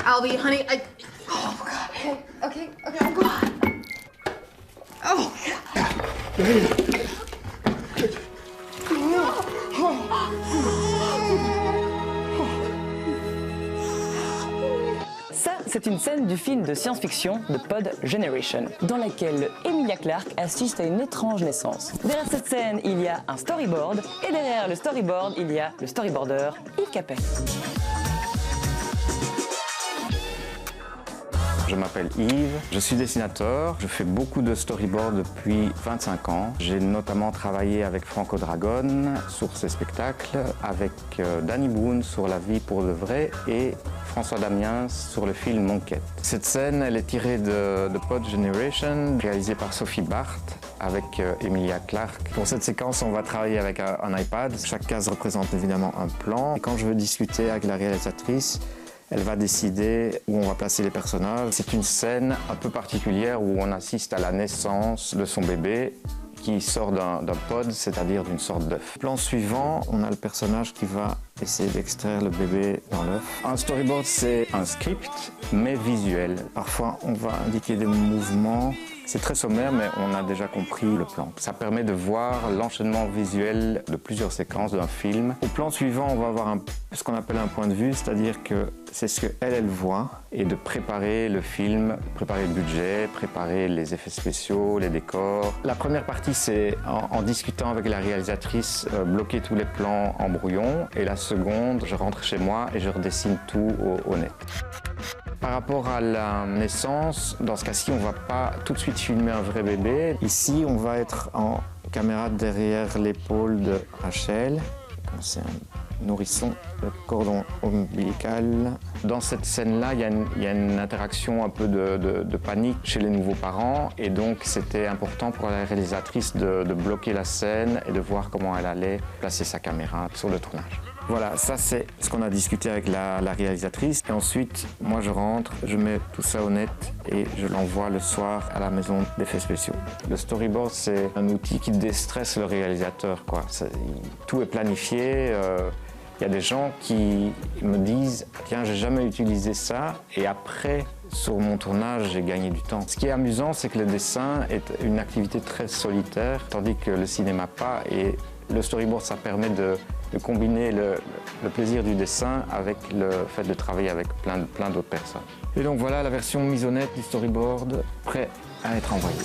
Albie, honey, oh, God. Okay, oh, God. Oh. Ça, c'est une scène du film de science-fiction de Pod Generation, dans laquelle Emilia Clarke assiste à une étrange naissance. Derrière cette scène, il y a un storyboard, et derrière le storyboard, il y a le storyboarder Yves Capet. Je m'appelle Yves, je suis dessinateur, je fais beaucoup de storyboards depuis 25 ans. J'ai notamment travaillé avec Franco Dragone sur ses spectacles, avec Danny Boone sur La vie pour de vrai et François Damiens sur le film Monquette. Cette scène, elle est tirée de Pod Generation, réalisée par Sophie Barth avec Emilia Clarke. Pour cette séquence, on va travailler avec un iPad. Chaque case représente évidemment un plan. Et quand je veux discuter avec la réalisatrice, elle va décider où on va placer les personnages. C'est une scène un peu particulière où on assiste à la naissance de son bébé qui sort d'un pod, c'est-à-dire d'une sorte d'œuf. Plan suivant, on a le personnage qui va essayer d'extraire le bébé dans l'œuf. Un storyboard, c'est un script, mais visuel. Parfois, on va indiquer des mouvements. C'est très sommaire, mais on a déjà compris le plan. Ça permet de voir l'enchaînement visuel de plusieurs séquences d'un film. Au plan suivant, on va avoir ce qu'on appelle un point de vue, c'est-à-dire que c'est ce qu'elle voit, et de préparer le film, préparer le budget, préparer les effets spéciaux, les décors. La première partie, c'est en discutant avec la réalisatrice, bloquer tous les plans en brouillon. Et la seconde, je rentre chez moi et je redessine tout au net. Par rapport à la naissance, dans ce cas-ci, on ne va pas tout de suite filmer un vrai bébé. Ici, on va être en caméra derrière l'épaule de Rachel. C'est un nourrisson, le cordon ombilical. Dans cette scène-là, il y a une interaction un peu de panique chez les nouveaux parents. Et donc, c'était important pour la réalisatrice de bloquer la scène et de voir comment elle allait placer sa caméra sur le tournage. Voilà, ça c'est ce qu'on a discuté avec la réalisatrice. Et ensuite, moi je rentre, je mets tout ça au net et je l'envoie le soir à la maison d'effets spéciaux. Le storyboard, c'est un outil qui déstresse le réalisateur, quoi. Tout est planifié. Il y a des gens qui me disent « Tiens, j'ai jamais utilisé ça » et après, sur mon tournage, j'ai gagné du temps. Ce qui est amusant, c'est que le dessin est une activité très solitaire, tandis que le cinéma pas. Et le storyboard, ça permet de combiner le plaisir du dessin avec le fait de travailler avec plein d'autres personnes. Et donc voilà la version mise au net du storyboard, prêt à être envoyée.